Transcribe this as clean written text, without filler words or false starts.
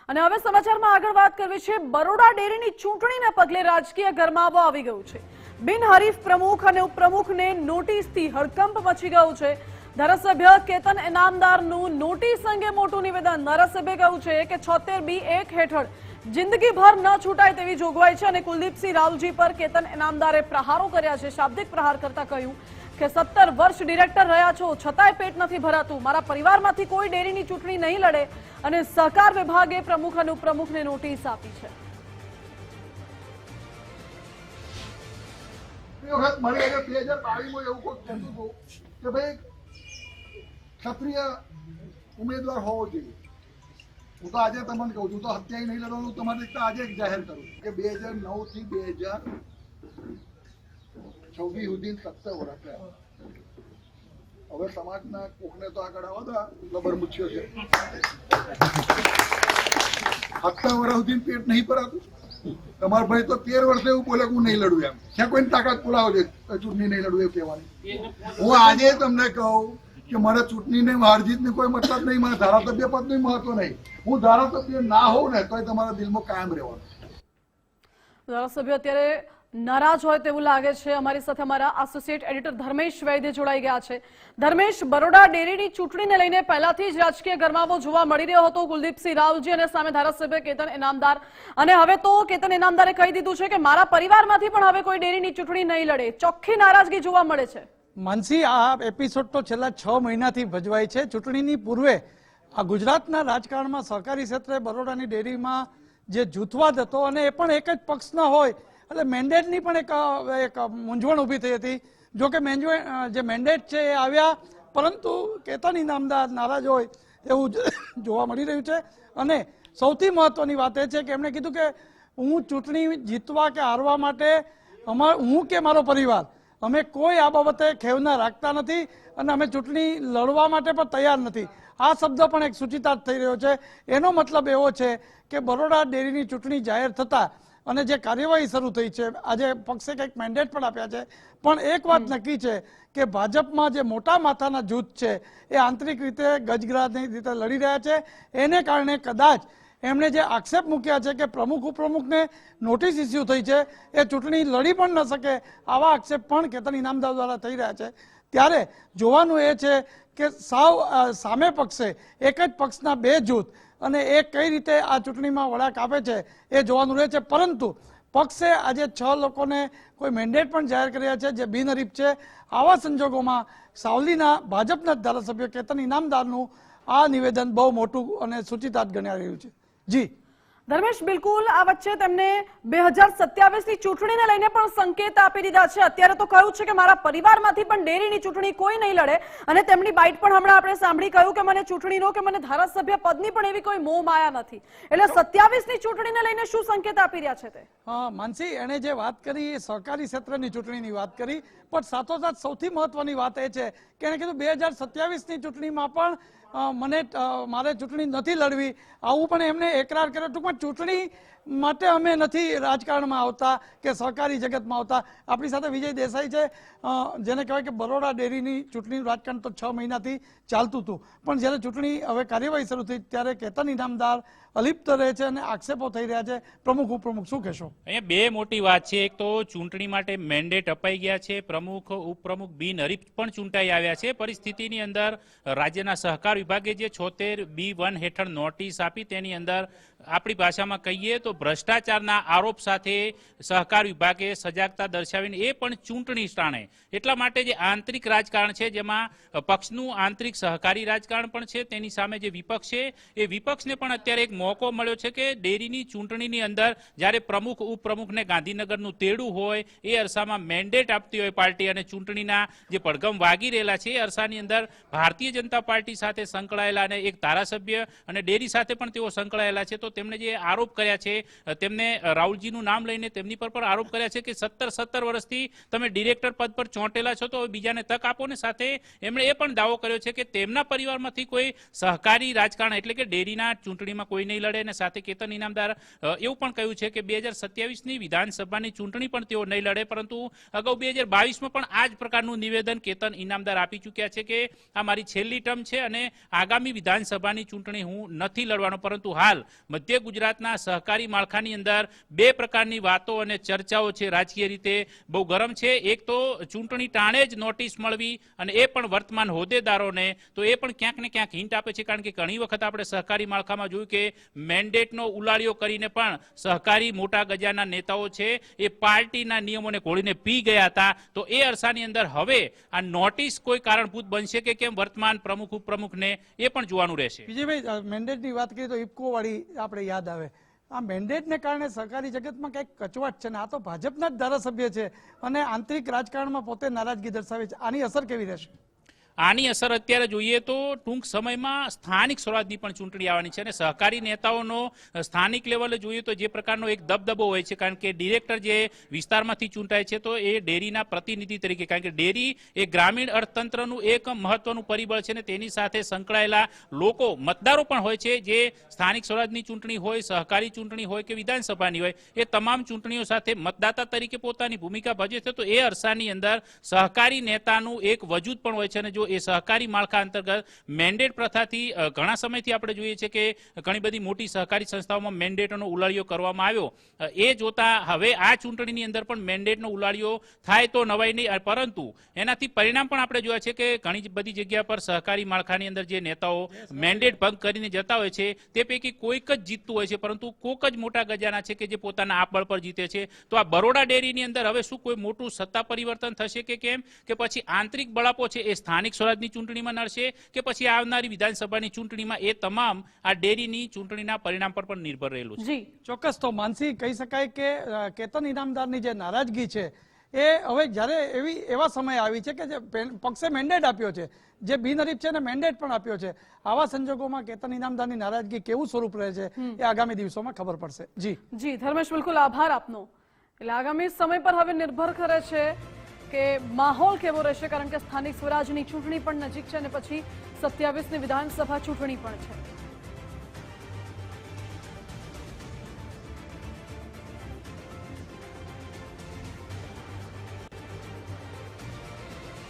અને હવે સમાચારમાં આગળ વાત કરવી છે। બરોડા ડેરીની ચૂંટણીને પગલે રાજકીય ગરમાવો આવી ગયો છે। બિનહરીફ પ્રમુખ અને ઉપપ્રમુખને નોટિસથી હડકંપ મચી ગયો છે। ધારાસભ્ય કેતન ઇનામદારનું નોટિસ અંગે મોટું નિવેદન। ધારાસભ્યે કહ્યું છે કે 76(2) હેઠળ જિંદગીભર ન છૂટાય તેવી જોગવાઈ છે અને કુલદીપસિંહ રાવલજી પર કેતન ઇનામદારે પ્રહારો કર્યા છે। શાબ્દિક પ્રહાર કરતા કહ્યું કે 17 વર્ષ ડિરેક્ટર રહ્યા છો છતાંય પેટ નથી ભરાતું। મારા પરિવારમાંથી કોઈ ડેરીની ચૂંટણી નહીં લડે અને સહકાર વિભાગે પ્રમુખ અને ઉપપ્રમુખને નોટિસ આપી છે। ક્ષત્રિય ઉમેદવાર હોવો જોઈએ। હું તો આજે તમને કહું છું, તો હત્યા નહીં લડવાનું તમારે આજે એક જાહેર કરું કે 2009 થી 2024 સુધી 17 વર્ષ થયા। હવે સમાજના કોકને તો આગળ આવવા લબર મૂછ્યો છે। 17 વર્ષ સુધી પેટ નહીં ભરાતું। તમારા ભાઈ તો 13 વર્ષે એવું બોલે હું નહીં લડું એમ। ક્યાં કોઈને તાકાત બોલાવો છે ચૂંટણી નહીં લડવું એવું કહેવાની। હું આજે તમને કહું કે મારે ચૂંટણીને હાર જીતને કોઈ મતલબ નહીં, મને ધારાસભ્ય પદનું મહત્વ નહીં। હું ધારાસભ્ય ના હોઉં ને તો તમારા દિલમાં કાયમ રહેવાનું। ધારાસભ્ય અત્યારે નારાજ હોય તેવું લાગે છે। અમારી સાથે અમારા એસોસિએટ એડિટર ધર્મેશ વૈદ્ય જોડાઈ ગયા છે। ધર્મેશ, બરોડા ડેરીની ચૂંટણીને લઈને પહેલાથી જ રાજકીય ગરમાવો જોવા મળી રહ્યો હતો। કુલદીપસિંહ રાવલજી અને સામે ધારાસભ્ય કેતન ઇનામદાર, અને હવે તો કેતન ઇનામદારે કહી દીધું છે કે મારા પરિવારમાંથી પણ હવે કોઈ ડેરીની ચૂંટણી નહીં લડે। ચોખ્ખી નારાજગી જોવા મળે છે। માનસી, આ એપિસોડ તો છેલ્લા 6 મહિનાથી ભજવાય છે। ચૂંટણીની પૂર્વે આ ગુજરાતના રાજકારણમાં સહકારી ક્ષેત્રે બરોડાની ડેરીમાં જે જૂથવાદ હતો અને એ પણ એક જ પક્ષના હોય એટલે મેન્ડેટની પણ એક મૂંઝવણ ઊભી થઈ હતી। જો કે જે મેન્ડેટ છે એ આવ્યા, પરંતુ કેતન ઇનામદાર નારાજ હોય એવું જોવા મળી રહ્યું છે। અને સૌથી મહત્વની વાત એ છે કે એમણે કીધું કે હું ચૂંટણી જીતવા કે હારવા માટે હું કે મારો પરિવાર અમે કોઈ આ બાબતે ખેવના રાખતા નથી અને અમે ચૂંટણી લડવા માટે પણ તૈયાર નથી। આ શબ્દ પણ એક સૂચિતાર્થ થઈ રહ્યો છે। એનો મતલબ એવો છે કે બરોડા ડેરીની ચૂંટણી જાહેર થતા અને જે કાર્યવાહી શરૂ થઈ છે, આજે પક્ષે કંઈક મેન્ડેટ પણ આપ્યા છે, પણ એક વાત નક્કી છે કે ભાજપમાં જે મોટા માથાના જૂથ છે એ આંતરિક રીતે ગજગરાની રીતે લડી રહ્યા છે। એને કારણે કદાચ એમણે જે આક્ષેપ મૂક્યા છે કે પ્રમુખ ઉપપ્રમુખને નોટિસ ઇસ્યુ થઈ છે, એ ચૂંટણી લડી પણ ન શકે, આવા આક્ષેપ પણ કેતન ઇનામદાર દ્વારા થઈ રહ્યા છે। ત્યારે જોવાનું એ છે કે સાવ સામે પક્ષે એક જ પક્ષના બે જૂથ અને એ કઈ રીતે આ ચૂંટણીમાં વળાંક આપે છે એ જોવાનું રહે છે। પરંતુ પક્ષે આજે 6 લોકોને કોઈ મેન્ડેટ પણ જાહેર કર્યા છે જે બિનહરીફ છે। આવા સંજોગોમાં સાવલીના ભાજપના ધારાસભ્ય કેતન ઇનામદારનું આ નિવેદન બહુ મોટું અને સૂચિતાર્થ ગણાઈ રહ્યું છે। જી ધર્મેશ, બિલકુલ આ વચ્ચે તેમને 2027ની ચૂંટણીને લઈને પણ સંકેત આપી દીધા છે। અત્યારે તો કહ્યું છે કે મારા પરિવારમાંથી પણ ડેરીની ચૂંટણી કોઈ નહીં લડે અને તેમની બાઇટ પણ હમણાં આપણે સાંભળી કહ્યું કે મને ચૂંટણીનો કે મને ધારાસભ્ય પદની પણ એવી કોઈ મોહ માયા નથી। એટલે 27ની ચૂંટણીને લઈને શું સંકેત આપી રહ્યા છે તે? હા માનસી, એને જે વાત કરી એ સહકારી ક્ષેત્રની ચૂંટણીની વાત કરી, પણ સાથોસાથ સૌથી મહત્વની વાત એ છે કે એણે કીધું 2027ની ચૂંટણીમાં પણ મારે ચૂંટણી નથી લડવી, આવું પણ એમને એકરાર કર્યો। ટૂંકમાં ચૂંટણી માટે અમે નથી રાજકારણમાં આવતા કે સહકારી જગતમાં આવતા। આપણી સાથે વિજય દેસાઈ છે, જેને કહેવાય કે બરોડા ડેરીની ચૂંટણીનું રાજકારણ તો 6 મહિનાથી ચાલતું હતું, પણ જ્યારે ચૂંટણી હવે કાર્યવાહી શરૂ થઈ ત્યારે કેતન ઇનામદાર અલિપ્ત રહે છે અને આક્ષેપો થઈ રહ્યા છે। પ્રમુખ ઉપપ્રમુખ શું કહેશો? અહીંયા બે મોટી વાત છે। એક તો ચૂંટણી માટે મેન્ડેટ અપાઈ ગયા છે, પ્રમુખ ઉપપ્રમુખ બિનહરીફ પણ ચૂંટાઈ આવ્યા છે। પરિસ્થિતિની અંદર રાજ્યના સહકાર વિભાગે જે 76(2) હેઠળ નોટિસ આપી તેની અંદર આપણી ભાષામાં કહીએ તો ભ્રષ્ટાચારના આરોપ સાથે સહકાર વિભાગે સજાગતા દર્શાવીને એ પણ ચૂંટણી ટાણે એટલા માટે જે આંતરિક રાજકારણ છે જેમાં પક્ષનું આંતરિક સહકારી રાજકારણ પણ છે, તેની સામે જે વિપક્ષ છે એ વિપક્ષને પણ અત્યારે એક મોકો મળ્યો છે કે ડેરીની ચૂંટણીની અંદર જ્યારે પ્રમુખ ઉપપ્રમુખને ગાંધીનગરનું તેડું હોય એ અરસામાં મેન્ડેટ આપતી હોય પાર્ટી અને ચૂંટણીના જે પડઘમ વાગી રહેલા છે એ અરસાની અંદર ભારતીય જનતા પાર્ટી સાથે સંકળાયેલા અને એક ધારાસભ્ય અને ડેરી સાથે પણ તેઓ સંકળાયેલા છે, તો તેમણે જે આરોપ કર્યા છે તેમને રાહુલજીનું નામ લઈને તેમની પર પણ આરોપ કર્યા છે કે 17 વર્ષથી તમે ડિરેક્ટર પદ પર ચોંટેલા છો, તો બીજાને તક આપો ને. સાથે એમણે એ પણ દાવો કર્યો છે કે તેમના પરિવારમાંથી કોઈ સહકારી રાજકારણ એટલે કે ડેરીના ચૂંટણીમાં કોઈ નહીં લડે. અને સાથે કેતન ઇનામદાર એવું પણ કહ્યું છે કે 2027ની વિધાનસભાની ચૂંટણી પણ તેઓ નહીં લડે, પરંતુ અગાઉ 2022માં પણ આ જ પ્રકારનું નિવેદન કેતન ઇનામદાર આપી ચૂક્યા છે કે આ મારી છેલ્લી ટર્મ છે અને આગામી વિધાનસભાની ચૂંટણી હું નથી લડવાનો. પરંતુ હાલ મધ્ય ગુજરાતના સહકારી માળખાની અંદર બે પ્રકારની વાતો અને ચર્ચાઓ છે, રાજકીય રીતે બહુ ગરમ છે. એક તો ચૂંટણી ટાણે જ નોટિસ મળવી અને એ પણ વર્તમાન હોદ્દેદારોને, તો એ પણ ક્યાંક ને ક્યાંક હિન્ટ આપે છે. કારણ કે ઘણી વખત આપણે સહકારી માળખામાં જોયું કે મેન્ડેટનો ઉલાળ્યો કરીને પણ સહકારી મોટા ગજાના નેતાઓ છે એ પાર્ટીના નિયમોને ઘોળીને પી ગયા હતા. તો એ અરસાની અંદર હવે આ નોટિસ કોઈ કારણભૂત બનશે કે કેમ વર્તમાન પ્રમુખ ઉપપ્રમુખને, એ પણ જોવાનું રહેશે. વિજયભાઈ, મેન્ડેટની વાત કરીએ તો ઇફકો વાળી આપણે યાદ આવે. આ મેન્ડેટને કારણે સહકારી જગતમાં કંઈક કચવાટ છે ને આ તો ભાજપના જ ધારાસભ્ય છે અને આંતરિક રાજકારણમાં પોતે નારાજગી દર્શાવે છે. આની અસર કેવી રહેશે? આની અસર અત્યારે જોઈએ તો ટૂંક સમયમાં સ્થાનિક સ્વરાજની પણ ચૂંટણી આવવાની છે અને સહકારી નેતાઓનો સ્થાનિક લેવલે જોઈએ તો જે પ્રકારનો એક દબદબો હોય છે, કારણ કે ડિરેક્ટર જે વિસ્તારમાંથી ચૂંટાય છે તો એ ડેરીના પ્રતિનિધિ તરીકે, કારણ કે ડેરી એ ગ્રામીણ અર્થતંત્રનું એક મહત્વનું પરિબળ છે અને તેની સાથે સંકળાયેલા લોકો મતદારો પણ હોય છે. જે સ્થાનિક સ્વરાજની ચૂંટણી હોય, સહકારી ચૂંટણી હોય કે વિધાનસભાની હોય, એ તમામ ચૂંટણીઓ સાથે મતદાતા તરીકે પોતાની ભૂમિકા ભજવે છે. તો એ અરસાની અંદર સહકારી નેતાનું એક વજૂદ પણ હોય છે. અને જો એ સહકારી માળખા અંતર્ગત મેન્ડેટ પ્રથાથી ઘણા સમયથી આપણે જોઈએ છે કે ઘણી બધી મોટી સહકારી સંસ્થાઓમાં મેન્ડેટનો ઉલાળ્યો કરવામાં આવ્યો. એ જોતા હવે આ ચૂંટણીની અંદર પણ મેન્ડેટનો ઉલાળ્યો થાય તો નવાઈ નહીં, પરંતુ એનાથી પરિણામ પણ આપણે જોયા છે કે ઘણી બધી જગ્યા પર સહકારી માળખાની અંદર જે નેતાઓ મેન્ડેટ ભંગ કરીને જતા હોય છે તે પૈકી કોઈક જ જીતતું હોય છે, પરંતુ કોઈક જ મોટા ગજાના છે કે જે પોતાના આપબળ પર જીતે છે. તો આ બરોડા ડેરીની અંદર હવે શું કોઈ મોટું સત્તા પરિવર્તન થશે કે કેમ, કે પછી આંતરિક બળાપો છે એ સ્થાનિક સ્વરાજની ચૂંટણીમાં નડશે કે પછી આવનારી વિધાનસભાની ચૂંટણીમાં, એ તમામ આ ડેરીની ચૂંટણીના પરિણામ પર પણ નિર્ભર રહેલું છે. ચોક્કસ. તો માનસી, કહી શકાય કે કેતન ઇનામદારની જે નારાજગી છે એ હવે જ્યારે એવા સમય આવી છે કે જે પક્ષે મેન્ડેટ આપ્યો છે, જે બિનહરીફ છે ને મેન્ડેટ પણ આપ્યો છે, આવા સંજોગોમાં કેતન ઇનામદારની નારાજગી કેવું સ્વરૂપ રહે છે એ આગામી દિવસોમાં ખબર પડશે. જી ધર્મેશ, બિલકુલ આભાર આપનો. એટલે આગામી સમય પર હવે નિર્ભર કરે છે કે માહોલ કેવો રહેશે, કારણ કે સ્થાનિક સ્વરાજની ચૂંટણી પણ નજીક છે અને પછી 27ની વિધાનસભા ચૂંટણી પણ છે.